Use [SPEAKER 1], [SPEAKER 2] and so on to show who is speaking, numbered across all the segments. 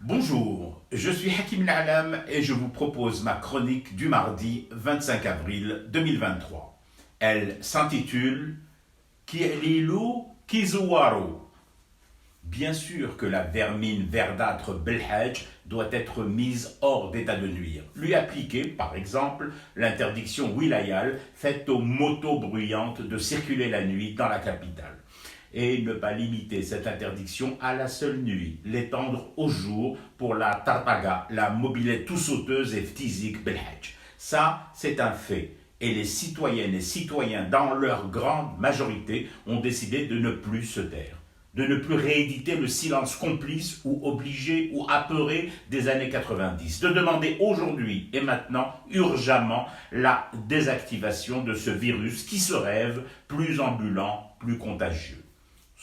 [SPEAKER 1] Bonjour, je suis Hakim L'Alam et je vous propose ma chronique du mardi 25 avril 2023. Elle s'intitule Ki'lilu Kizuwaru. Bien sûr que la vermine verdâtre Belhadj doit être mise hors d'état de nuire. Lui appliquer, par exemple, l'interdiction wilayale faite aux motos bruyantes de circuler la nuit dans la capitale. Et ne pas limiter cette interdiction à la seule nuit, l'étendre au jour pour la tartaga, la mobilette tout sauteuse et phtisique Belhadj. Ça, c'est un fait. Et les citoyennes et citoyens, dans leur grande majorité, ont décidé de ne plus se taire, de ne plus rééditer le silence complice ou obligé ou apeuré des années 90, de demander aujourd'hui et maintenant urgemment la désactivation de ce virus qui se rêve plus ambulant, plus contagieux.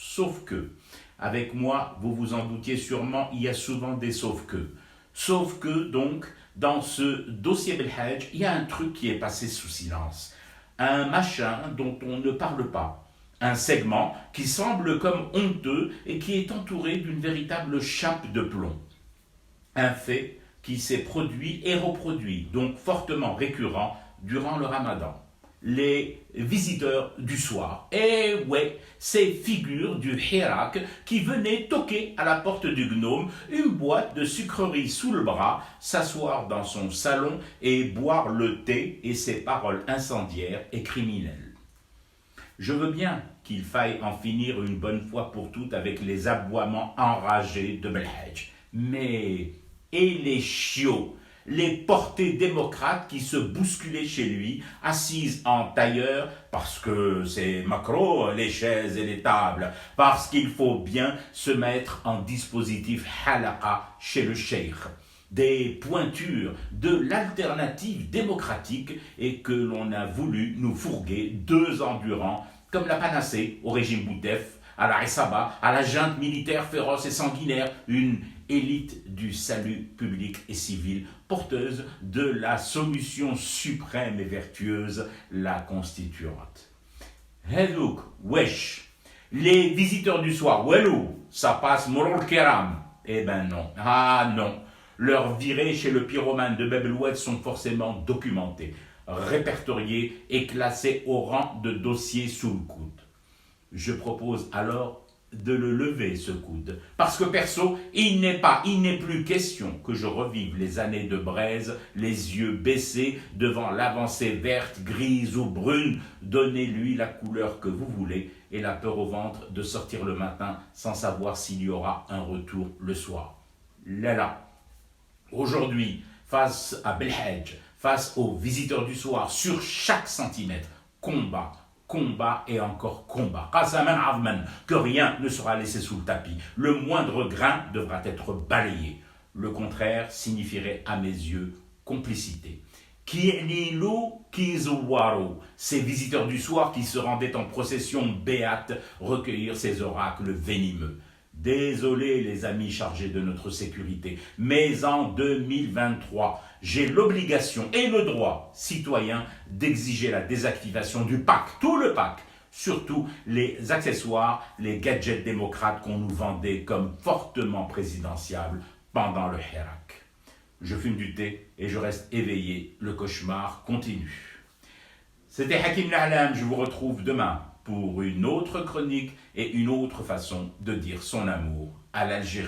[SPEAKER 1] Sauf que, avec moi, vous vous en doutiez sûrement, il y a souvent des sauf que. Sauf que, donc, dans ce dossier Belhadj, il y a un truc qui est passé sous silence. Un machin dont on ne parle pas. Un segment qui semble comme honteux et qui est entouré d'une véritable chape de plomb. Un fait qui s'est produit et reproduit, donc fortement récurrent, durant le ramadan. Les visiteurs du soir. Et ouais, ces figures du Hirak qui venaient toquer à la porte du gnome, une boîte de sucreries sous le bras, s'asseoir dans son salon et boire le thé et ses paroles incendiaires et criminelles. Je veux bien qu'il faille en finir une bonne fois pour toutes avec les aboiements enragés de Belhadj. Mais, et les chiots, les portées démocrates qui se bousculaient chez lui, assises en tailleur, parce que c'est macro, les chaises et les tables, parce qu'il faut bien se mettre en dispositif halaqa chez le cheikh. Des pointures de l'alternative démocratique et que l'on a voulu nous fourguer 2 ans durant, comme la panacée au régime Boutef, à la Issaba, à la junte militaire féroce et sanguinaire, une élite du salut public et civil, porteuse de la solution suprême et vertueuse, la constituante. Hedouk, wesh, les visiteurs du soir, welou, ça passe Morol Keram. Eh ben non, ah non, leurs virées chez le pyromane de Bab-el-Oued sont forcément documentées, répertoriées et classées au rang de dossiers sous le coude. Je propose alors de le lever ce coude. Parce que perso, il n'est plus question que je revive les années de braise, les yeux baissés devant l'avancée verte, grise ou brune. Donnez-lui la couleur que vous voulez et la peur au ventre de sortir le matin sans savoir s'il y aura un retour le soir. Là. Aujourd'hui, face à Belhadj, face aux visiteurs du soir, sur chaque centimètre, combat et encore combat. Qasaman Avman, que rien ne sera laissé sous le tapis. Le moindre grain devra être balayé. Le contraire signifierait à mes yeux complicité. Ki'lilu Kizuwaru, ces visiteurs du soir qui se rendaient en procession béate recueillir ces oracles venimeux. Désolé les amis chargés de notre sécurité, mais en 2023, j'ai l'obligation et le droit citoyen d'exiger la désactivation du pack, tout le pack, surtout les accessoires, les gadgets démocrates qu'on nous vendait comme fortement présidentiables pendant le Hirak. Je fume du thé et je reste éveillé, le cauchemar continue. C'était Hakim L'Alam, je vous retrouve demain pour une autre chronique et une autre façon de dire son amour à l'Algérie.